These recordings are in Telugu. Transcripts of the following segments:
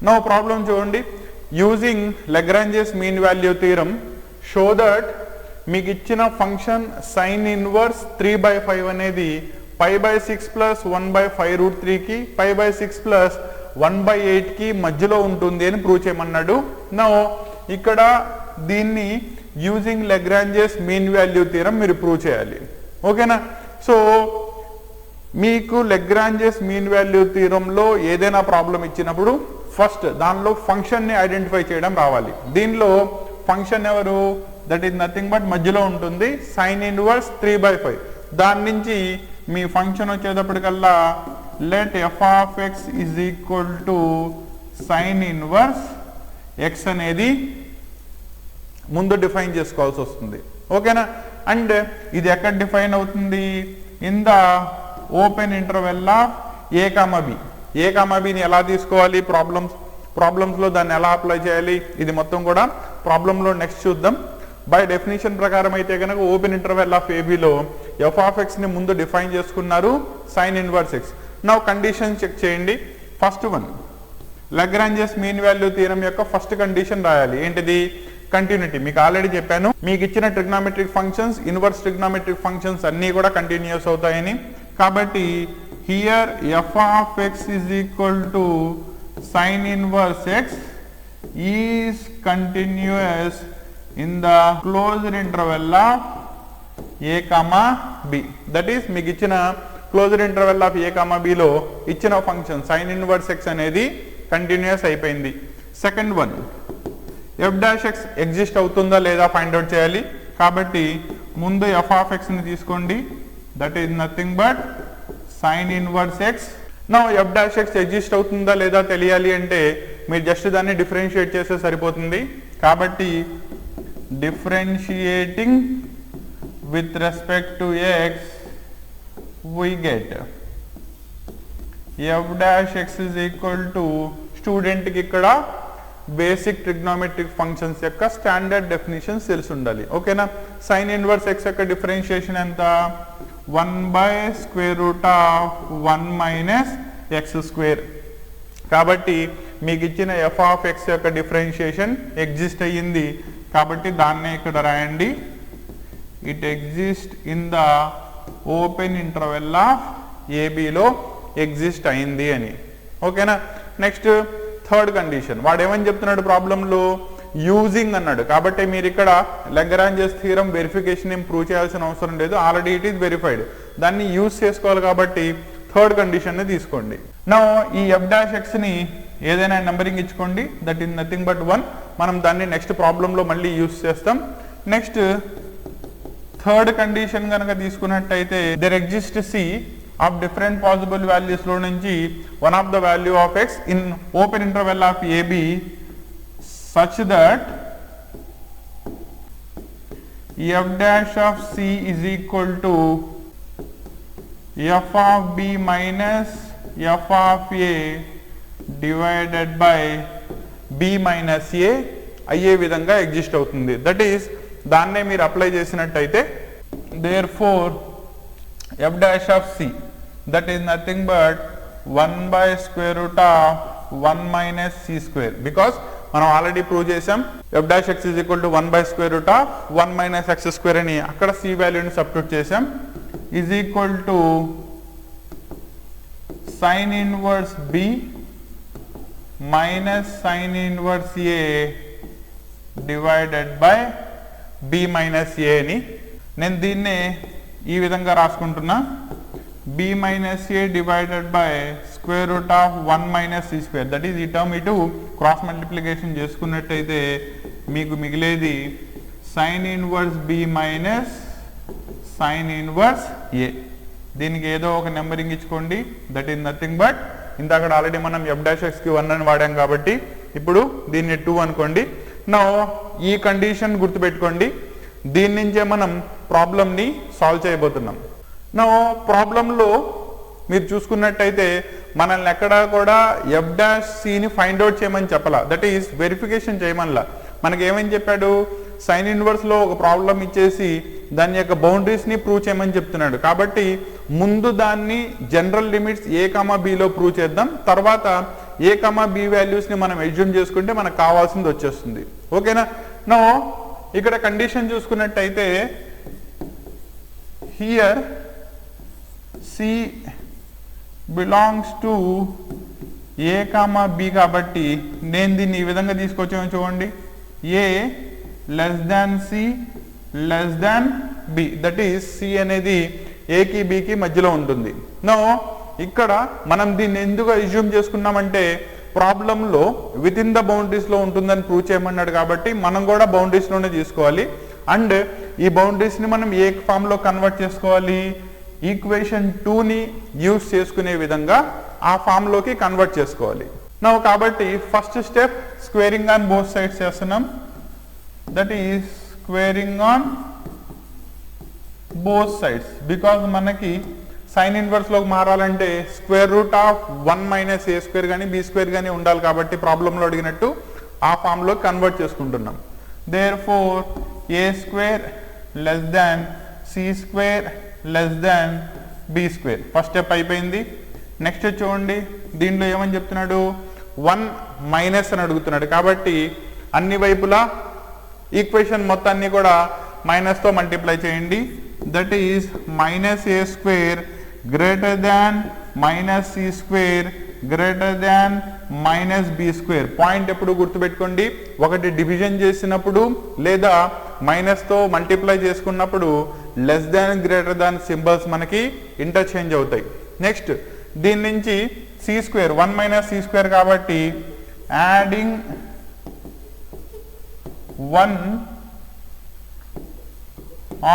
నౌ ప్రాబ్లం చూడండి. Using Lagrange's mean value theorem show that మీకు ఇచ్చిన ఫంక్షన్ సైన్ ఇన్వర్స్ 3/5 అనేది π/6 ప్లస్ 1/5√3కి π/6 ప్లస్ 1/8కి మధ్యలో ఉంటుంది అని ప్రూవ్ చేయమన్నాడు. నౌ ఇక్కడ దీన్ని using Lagrange's mean value theorem మీరు ప్రూవ్ చేయాలి. ఓకేనా? సో మీకు లెగ్రాంజెస్ మీన్ వాల్యూ థీరంలో ఏదైనా ప్రాబ్లం ఇచ్చినప్పుడు ఫస్ట్ దానిలో ఫంక్షన్ని ఐడెంటిఫై చేయడం రావాలి. దీనిలో ఫంక్షన్ ఎవరు? దట్ ఈస్ నథింగ్ బట్ మధ్యలో ఉంటుంది సైన్ ఇన్వర్స్ 3/5. దాని నుంచి మీ ఫంక్షన్ వచ్చేటప్పటికల్లా let f(x) is equal to sine inverse x అనేది ముందు డిఫైన్ చేసుకోవాల్సి వస్తుంది. ఓకేనా? అండ్ ఇది ఎక్కడ డిఫైన్ అవుతుంది? In the open interval of a,b ని ఎలా తీసుకోవాలి, ప్రాబ్లమ్స్లో దాన్ని ఎలా అప్లై చేయాలి, ఇది మొత్తం కూడా ప్రాబ్లంలో నెక్స్ట్ చూద్దాం. బై డెఫినేషన్ ప్రకారం అయితే కనుక ఓపెన్ ఇంటర్వెల్ ఆఫ్ ఏబిలో f(x)ని ముందు డిఫైన్ చేసుకున్నారు sine inverse x. Now condition check చేయండి. First one, Lagrange's mean value theorem యొక్క ఫస్ట్ కండిషన్ రాయాలి. ఏంటిది? కంటిన్యూటీ. మీకు ఆల్రెడీ చెప్పాను, మీకు ఇచ్చిన trigonometric functions, inverse trigonometric functions అన్నీ కూడా కంటిన్యూస్ అవుతాయని. కాబట్టి here f(x) is equal to sine inverse x is continuous in the closed interval of a,b. That is మీకు ఇచ్చిన క్లోజ్డ్ ఇంటర్వెల్ ఆఫ్ a,bలో ఇచ్చిన ఫంక్షన్ సైన్ ఇన్వర్స్ x అనేది కంటిన్యూస్ అయిపోయింది. సెకండ్ వన్, f'(x) ఎగ్జిస్ట్ అవుతుందా లేదా ఫైండ్ అవుట్ చేయాలి. కాబట్టి ముందు f(x)ని తీసుకోండి. That is nothing but sine inverse x. Now f'(x) exist అవుతుందా లేదా తెలియాలి అంటే మీరు జస్ట్ దాన్ని డిఫరెన్షియేట్ చేస్తే సరిపోతుంది. కాబట్టి differentiating with respect to x we get f'(x) is equal to student కి ఇక్కడ బేసిక్ ట్రిగ్నోమెట్రిక్ ఫంక్షన్స్ యొక్క స్టాండర్డ్ డెఫినిషన్స్ తెలిసి ఉండాలి. ఓకేనా? సైన్ ఇన్వర్స్ x యొక్క డిఫరెన్షియేషన్ ఎంత? 1/√1 - x². కాబట్టి మీకు ఇచ్చిన f(x) యొక్క డిఫరెన్షియేషన్ ఎగ్జిస్ట్ అయ్యింది. కాబట్టి దాన్నే ఇక్కడ రాయండి. It exist in the open interval of ఏబిలో ఎగ్జిస్ట్ అయింది అని. ఓకేనా? నెక్స్ట్ థర్డ్ కండిషన్, వాడు ఏమని చెప్తున్నాడు ప్రాబ్లంలో? యూజింగ్ అన్నాడు. కాబట్టి మీరు ఇక్కడ లెగ్రాంజెస్ థీరం వెరిఫికేషన్ ఏం ప్రూవ్ చేయాల్సిన అవసరం లేదు, ఆల్రెడీ ఇట్ ఈస్ వెరిఫైడ్. దాన్ని యూజ్ చేసుకోవాలి కాబట్టి థర్డ్ కండిషన్ని తీసుకోండి. నా ఈ f'(x)ని ఏదైనా నెంబరింగ్ ఇచ్చుకోండి. That is nothing but 1. మనం దాన్ని నెక్స్ట్ ప్రాబ్లంలో మళ్ళీ యూజ్ చేస్తాం. నెక్స్ట్ థర్డ్ కండిషన్ కనుక తీసుకున్నట్టయితే there exist C of different possible values లో నుంచి one of the value of x in open interval of AB such that f' (c) is equal to f of b minus f of a divided by b minus a అయ్యే విధంగా ఎగ్జిస్ట్ అవుతుంది. దట్ ఈస్ దాన్నే మీరు అప్లై చేసినట్టయితే therefore f'(c) that is nothing but 1/√1 minus c². Because మనం ఆల్రెడీ ప్రూవ్ చేసాం f'(x) is equal to 1/√1 minus x² అని. అక్కడ c వాల్యూని సబ్స్టిట్యూట్ చేసాం. is equal to sin inverse b minus sin inverse a divided by b minus a అని. నేను దీన్నే ఈ విధంగా రాసుకుంటున్నా. b minus a divided by √1 minus c². That is ఈ టర్మ్ ఇటు క్రాస్ మల్టిప్లికేషన్ చేసుకున్నట్టయితే మీకు మిగిలేది sine inverse b minus sine inverse a. దీనికి ఏదో ఒక నెంబరింగ్ ఇచ్చుకోండి. దట్ ఈస్ నథింగ్ బట్ ఇందాక ఆల్రెడీ మనం f'(x)కి 1 అని వాడాం కాబట్టి ఇప్పుడు దీన్ని 2 అనుకోండి. నా ఈ కండిషన్ గుర్తుపెట్టుకోండి. దీని నుంచే మనం ప్రాబ్లమ్ని సాల్వ్ చేయబోతున్నాం. నా ప్రాబ్లంలో మీరు చూసుకున్నట్టయితే మనల్ని ఎక్కడా కూడా f'(c)ని ఫైండ్ అవుట్ చేయమని చెప్పాల. దట్ ఈస్ వెరిఫికేషన్ చేయమనిలా. మనకి ఏమని చెప్పాడు? సైన్ ఇన్వర్స్లో ఒక ప్రాబ్లం ఇచ్చేసి దాని యొక్క బౌండరీస్ని ప్రూవ్ చేయమని చెప్తున్నాడు. కాబట్టి ముందు దాన్ని జనరల్ లిమిట్స్ a, bలో ప్రూవ్ చేద్దాం. తర్వాత a, b వాల్యూస్ని మనం అజ్యూమ్ చేసుకుంటే మనకు కావాల్సింది వచ్చేస్తుంది. ఓకేనా? నో ఇక్కడ కండిషన్ చూసుకున్నట్టయితే here c belongs to a, b కాబట్టి నేను దీన్ని ఈ విధంగా తీసుకొచ్చాను చూడండి. a less than c less than b, that is c అనేది ఏకి బికి మధ్యలో ఉంటుంది. నో ఇక్కడ మనం దీన్ని ఎందుకు అజ్యూమ్ చేసుకున్నామంటే ప్రాబ్లంలో విత్ ఇన్ ద బౌండరీస్లో ఉంటుందని ప్రూవ్ చేయమన్నాడు కాబట్టి మనం కూడా బౌండరీస్లోనే తీసుకోవాలి. అండ్ ఈ బౌండరీస్ని మనం ఏ ఫామ్లో కన్వర్ట్ చేసుకోవాలి? ఈక్వేషన్ 2ని యూస్ చేసుకునే విధంగా ఆ ఫామ్లోకి కన్వర్ట్ చేసుకోవాలి. నో కాబట్టి first step squaring on both sides చేస్తున్నాం. That is squaring on both sides because మనకి సైన్ ఇన్వర్స్లోకి మారాలంటే square root of 1 minus A square కానీ బి స్క్వేర్ కానీ ఉండాలి కాబట్టి ప్రాబ్లంలో అడిగినట్టు ఆ ఫామ్లో కన్వర్ట్ చేసుకుంటున్నాం. Therefore a square less than c square less than b square. First step అయిపోయింది. నెక్స్ట్ చూడండి, దీంట్లో ఏమని చెప్తున్నాడు? 1 మైనస్ అని అడుగుతున్నాడు కాబట్టి అన్ని వైపులా ఈక్వేషన్ మొత్తాన్ని కూడా మైనస్తో మల్టిప్లై చేయండి. That is minus A square greater than minus C square greater than minus B square. Point ఎప్పుడు గుర్తుపెట్టుకోండి, ఒకటి డివిజన్ చేసినప్పుడు లేదా మైనస్తో మల్టిప్లై చేసుకున్నప్పుడు less than greater than symbols మనకి ఇంటర్చేంజ్ అవుతాయి. నెక్స్ట్ దీని నుంచి c square 1 minus C square కాబట్టి adding 1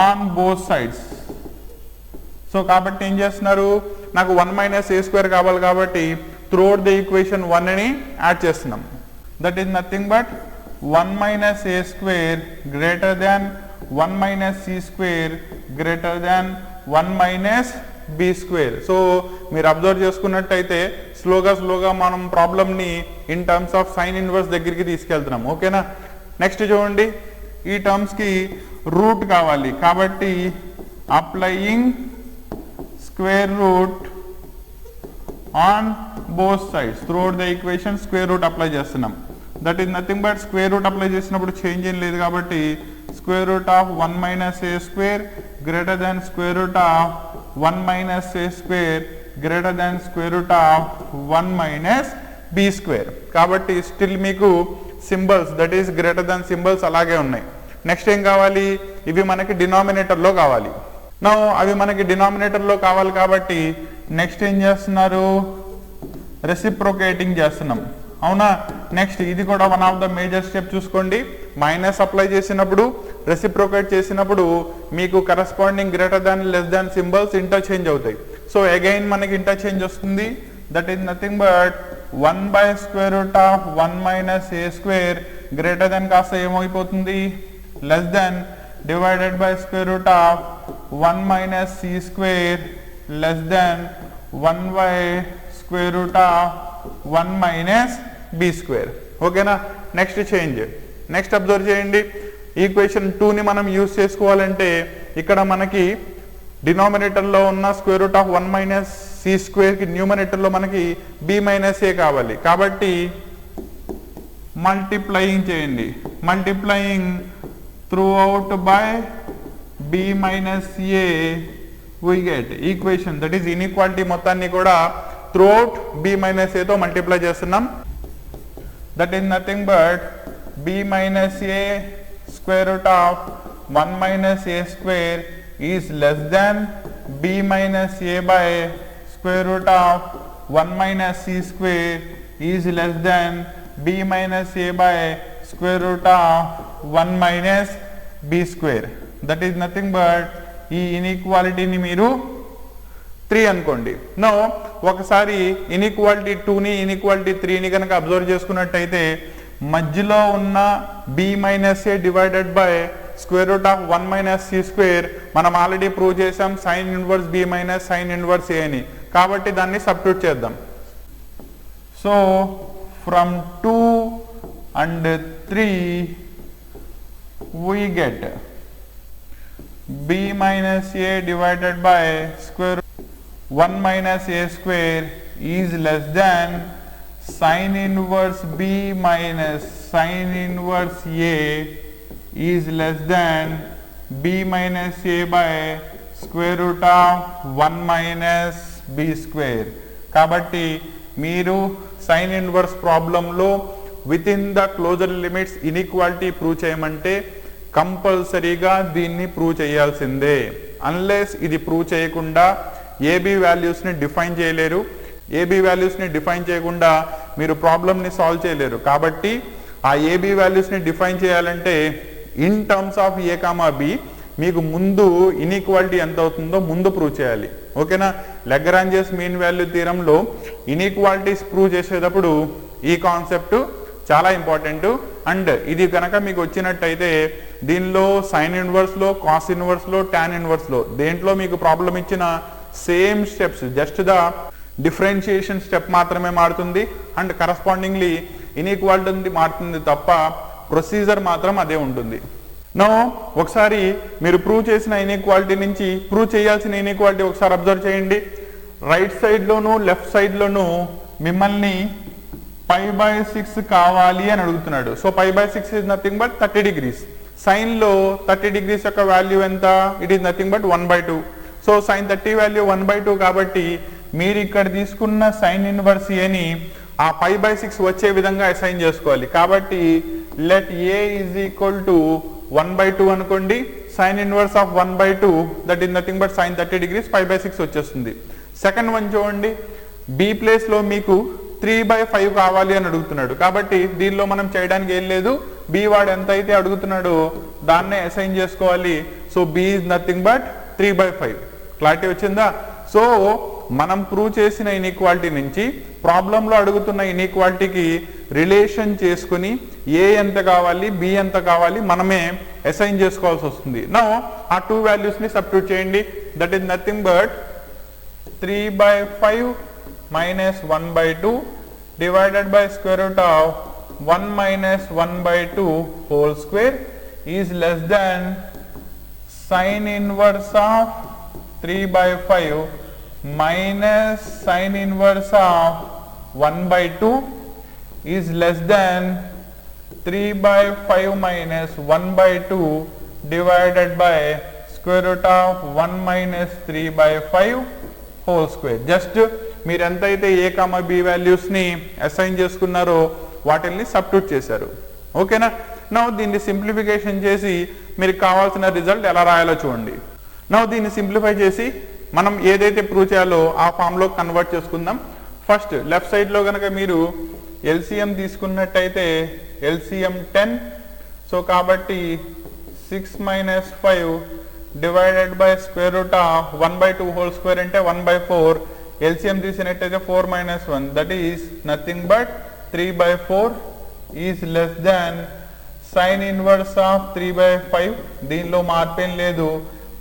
on both sides. So కాబట్టి ఏం చేస్తున్నారు? నాకు 1 మైనస్ ఏ స్క్వేర్ కావాలి కాబట్టి త్రూఅవుట్ ద ఈక్వేషన్ 1ని యాడ్ చేస్తున్నాం. That is nothing but 1 minus A square greater than 1 minus C square greater than 1 minus B square. So మీరు అబ్జర్వ్ చేసుకున్నట్టయితే స్లోగా మనం ప్రాబ్లమ్ని in terms of sine inverse దగ్గరికి తీసుకెళ్తున్నాం. ఓకేనా? నెక్స్ట్ చూడండి, ఈ టర్మ్స్కి రూట్ కావాలి కాబట్టి applying square root on both sides throughout the equation square root apply చేస్తున్నాం. That is nothing but square root apply చేసినప్పుడు చేంజ్ ఏం లేదు కాబట్టి square root of 1 minus A square greater than square root of 1 minus A square greater than square root of 1 minus B square. కాబట్టి స్టిల్ మీకు symbols that is greater than symbols అలాగే ఉన్నాయి. నెక్స్ట్ ఏం కావాలి? ఇవి మనకి డినామినేటర్లో కావాలి. నా అవి మనకి డినామినేటర్లో కావాలి కాబట్టి నెక్స్ట్ ఏం చేస్తున్నారు? రెసిప్రొకేటింగ్ చేస్తున్నాం. అవునా? నెక్స్ట్ ఇది కూడా one of the major step చూసుకోండి. మైనస్ అప్లై చేసినప్పుడు రెసిప్రొకేట్ చేసినప్పుడు మీకు corresponding greater than less than symbols interchange అవుతాయి. సో అగైన్ మనకి ఇంటర్చేంజ్ వస్తుంది. That is nothing but 1 by square root of 1 minus A square greater than కాస్త ఏమైపోతుంది? Less than divided by square root of 1 minus C square less than 1 by square root of 1 minus B square. ఓకేనా? Next change. నెక్స్ట్ అబ్జర్వ్ చేయండి, ఈక్వేషన్ 2ని మనం యూజ్ చేసుకోవాలంటే ఇక్కడ మనకి డినామినేటర్లో ఉన్న square root of 1 minus c స్క్వేర్కి న్యూమరేటర్లో మనకి బి మైనస్ ఏ కావాలి కాబట్టి మల్టిప్లయింగ్ చేయండి. Multiplying throughout by b minus a we get equation that is inequality మొత్తాన్ని కూడా త్రూఅవుట్ బి మైనస్ ఏతో మల్టిప్లై చేస్తున్నాం. That is nothing but b minus A square root of 1 minus A square is less than B minus A by square root of 1 minus C square is less than B minus A by square root of 1 minus B square. That is nothing but ఈ ఇన్ఈక్వాలిటీని మీరు 3 అనుకోండి. నో ఒకసారి ఇన్ఈక్వాలిటీ 2ని ఇన్ఈక్వాలిటీ 3ని కనుక అబ్జర్వ్ చేసుకున్నట్టయితే మధ్యలో ఉన్న b minus a divided by square root of 1 minus C square మనం ఆల్రెడీ ప్రూవ్ చేసాం sine inverse b minus sine inverse a అని. కాబట్టి దాన్ని సబ్స్టిట్యూట్ చేద్దాం. So from 2 and 3 we get b minus a divided by square root 1 minus a square is less than sin inverse b minus sin inverse a is less than b minus a by square root of 1 minus b square. కాబట్టి మీరు sin inverse ప్రాబ్లంలో with in the closer limits ఇన్ఈక్వాలిటీ ప్రూవ్ చేయమంటే కంపల్సరీగా దీన్ని ప్రూవ్ చేయాల్సిందే. అన్లెస్ ఇది ప్రూవ్ చేయకుండా ఏబీ వాల్యూస్ని డిఫైన్ చేయలేరు. ఏబీ వాల్యూస్ని డిఫైన్ చేయకుండా మీరు ప్రాబ్లమ్ని సాల్వ్ చేయలేరు. కాబట్టి ఆ ఏబీ వాల్యూస్ని డిఫైన్ చేయాలంటే in terms of a comma b మీకు ముందు ఇన్ఈక్వాలిటీ ఎంత అవుతుందో ముందు ప్రూవ్ చేయాలి. ఓకేనా? లెగ్రాంజెస్ మీన్ వాల్యూ థియరంలో ఇన్ఈక్వాలిటీస్ ప్రూవ్ చేసేటప్పుడు ఈ కాన్సెప్ట్ చాలా ఇంపార్టెంట్. అండ్ ఇది కనుక మీకు వచ్చినట్టయితే దీనిలో సైన్ ఇన్వర్స్లో, కాస్ ఇన్వర్స్లో, టాన్ ఇన్వర్స్లో దేంట్లో మీకు ప్రాబ్లం ఇచ్చిన same steps, just the differentiation step మాత్రమే మారుతుంది అండ్ కరస్పాండింగ్లీ ఇన్ఈక్వాలిటీ మారుతుంది తప్ప ప్రొసీజర్ మాత్రం అదే ఉంటుంది. నో ఒకసారి మీరు ప్రూవ్ చేసిన ఇన్ఈక్వాలిటీ నుంచి ప్రూవ్ చేయాల్సిన ఇన్ఈక్వాలిటీ ఒకసారి అబ్జర్వ్ చేయండి. రైట్ సైడ్లోను లెఫ్ట్ సైడ్లోను మిమ్మల్ని π/6 కావాలి అని అడుగుతున్నాడు. So π/6 is nothing but 30 degrees. సైన్లో 30 degrees యొక్క వాల్యూ ఎంత? It is nothing but 1/2. So sin 30 value 1/2 కాబట్టి మీరు ఇక్కడ తీసుకున్న సైన్ ఇన్వర్స్ ఏని ఆ π/6 వచ్చే విధంగా అసైన్ చేసుకోవాలి. కాబట్టి let A is equal to 1/2 అనుకోండి. Sine inverse of 1/2 that is nothing but sin 30 degrees π/6 వచ్చేస్తుంది. సెకండ్ వన్ చూడండి, బి ప్లేస్లో మీకు 3/5 కావాలి అని అడుగుతున్నాడు. కాబట్టి దీనిలో మనం చేయడానికి ఏం లేదు, బి వాడు ఎంత అయితే అడుగుతున్నాడో దాన్నే అసైన్ చేసుకోవాలి. So B is nothing but 3/5. Clarity వచ్చిందా? సో మనం ప్రూవ్ చేసిన ఇన్ఈక్వాలిటీ నుంచి ప్రాబ్లంలో అడుగుతున్న ఇన్ఈక్వాలిటీకి రిలేషన్ చేసుకుని ఏ ఎంత కావాలి, బి ఎంత కావాలి మనమే అసైన్ చేసుకోవాల్సి వస్తుంది. నౌ ఆ టూ వాల్యూస్ని సబ్స్టిట్యూట్ చేయండి. That is nothing but 3/5 minus 1/2 divided by square root of 1 minus 1/2 whole square is less than sin inverse of 3/5 minus sin inverse of 1/2 is less than 3/5 minus 1/2 divided by square root of 1 minus 3/5 whole square. Just మీరు ఎంతైతే ఏ కామా బి వాల్యూస్ని అసైన్ చేసుకున్నారో వాటిని సబ్స్టిట్యూట్ చేశారు. ఓకేనా? నౌ దీన్ని సింప్లిఫికేషన్ చేసి మీరు కావాల్సిన రిజల్ట్ ఎలా రాయాలో చూడండి. నౌ దీన్ని సింప్లిఫై చేసి మనం ఏదైతే ప్రూవ్ చేయాలో ఆ ఫామ్లో కన్వర్ట్ చేసుకుందాం. ఫస్ట్ లెఫ్ట్ సైడ్లో కనుక మీరు ఎల్సిఎం తీసుకున్నట్టయితే ఎల్సిఎం 10. సో కాబట్టి 6 minus 5 divided by square root of 1/2 whole square అంటే 1/4. LCM తీసినట్టయితే 4 minus 1 that is nothing but 3/4 is less than sin inverse of 3/5. దీనిలో మార్పేం లేదు.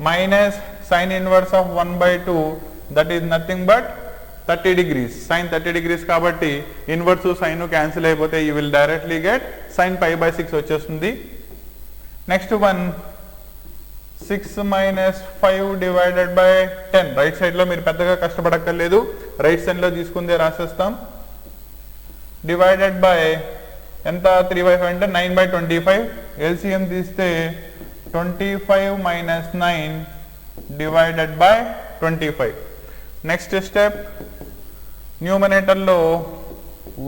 Minus sin inverse of 1/2 that is nothing but 30 degrees. sin 30 degrees కాబట్టి ఇన్వర్స్ సైన్ క్యాన్సిల్ అయిపోతే you will directly get sin π/6 వచ్చేస్తుంది. Next one 6 minus 5 divided by 10. Right సైడ్లో మీరు పెద్దగా కష్టపడక్కర్లేదు, రైట్ సైడ్లో తీసుకుందే రాసేస్తాం. డివైడెడ్ బై ఎంత? 3/5 అంటే 9/25. ఎల్సిఎం తీస్తే 25 minus 9 divided by 25. Next step న్యూమరేటర్లో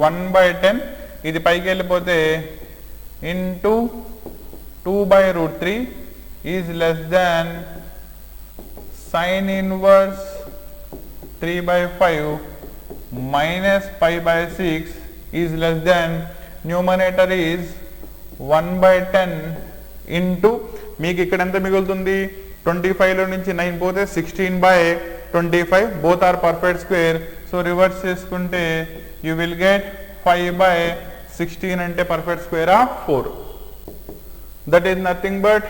1/10 ఇది పైకి వెళ్ళిపోతే into 2/√3 is less than sin inverse 3/5 minus π/6 is less than numerator is 1/10 into మీకు ఇక్కడ ఎంత మిగులుతుంది? 25లో నుంచి 9 పోతే 16/25. both are perfect square. So reverse చేసుకుంటే you will get 5/16 అంటే perfect square of 4. that is nothing but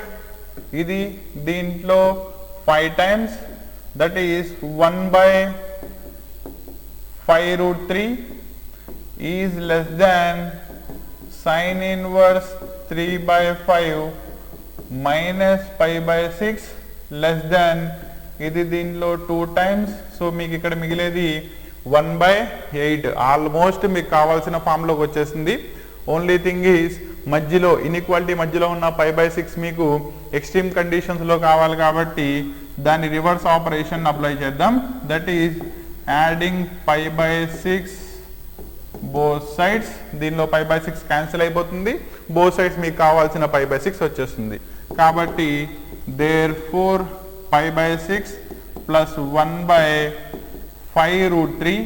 ఇది దీంట్లో 5 times that is 1/5√3 is less than sin inverse 3/5 minus π/6 less than ఇది దీనిలో 2 టైమ్స్, సో మీకు ఇక్కడ మిగిలేది 1/8. ఆల్మోస్ట్ మీకు కావాల్సిన ఫామ్లోకి వచ్చేసింది. ఓన్లీ థింగ్ ఈజ్ మధ్యలో ఇన్ఈక్వాలిటీ మధ్యలో ఉన్న 5/6 మీకు ఎక్స్ట్రీమ్ కండిషన్స్లో కావాలి కాబట్టి దాని రివర్స్ ఆపరేషన్ అప్లై చేద్దాం. That is adding 5/6 both sides. దీనిలో 5/6 క్యాన్సిల్ అయిపోతుంది, బోత్ సైడ్స్ మీకు కావాల్సిన 5/6 వచ్చేస్తుంది. కాబట్టి therefore 5/6 plus 1/5√3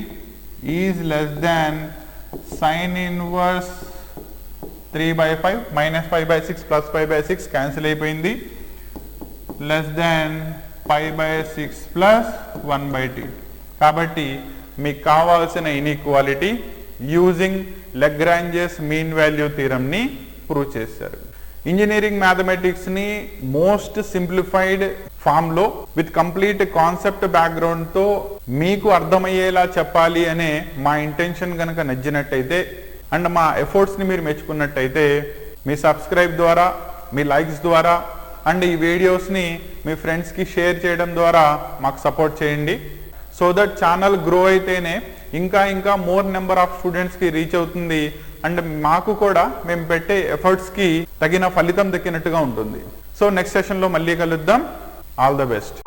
is less than sin inverse 3/5 minus 5/6 plus 5/6 cancel అయిపోయింది, less than 5/6 plus 1/2. కాబట్టి మీకు కావాల్సిన inequality using Lagrange's mean value theorem ని ప్రూవ్ చేశారు. ఇంజనీరింగ్ మ్యాథమెటిక్స్ ని మోస్ట్ సింప్లిఫైడ్ ఫామ్ లో విత్ కంప్లీట్ కాన్సెప్ట్ బ్యాక్గ్రౌండ్ తో మీకు అర్థమయ్యేలా చెప్పాలి అనే మా ఇంటెన్షన్ కనుక నచ్చినట్టయితే అండ్ మా ఎఫర్ట్స్ ని మీరు మెచ్చుకున్నట్టయితే మీ సబ్స్క్రైబ్ ద్వారా, మీ లైక్స్ ద్వారా అండ్ ఈ వీడియోస్ ని మీ ఫ్రెండ్స్ కి షేర్ చేయడం ద్వారా మాకు సపోర్ట్ చేయండి. సో దట్ ఛానల్ గ్రో అయితేనే ఇంకా మోర్ నెంబర్ ఆఫ్ స్టూడెంట్స్ కి రీచ్ అవుతుంది అండ్ మాకు కూడా మేము పెట్టే ఎఫర్ట్స్ కి తగిన ఫలితం దక్కినట్టుగా ఉంటుంది. సో నెక్స్ట్ సెషన్ లో మళ్ళీ కలుద్దాం. All the best.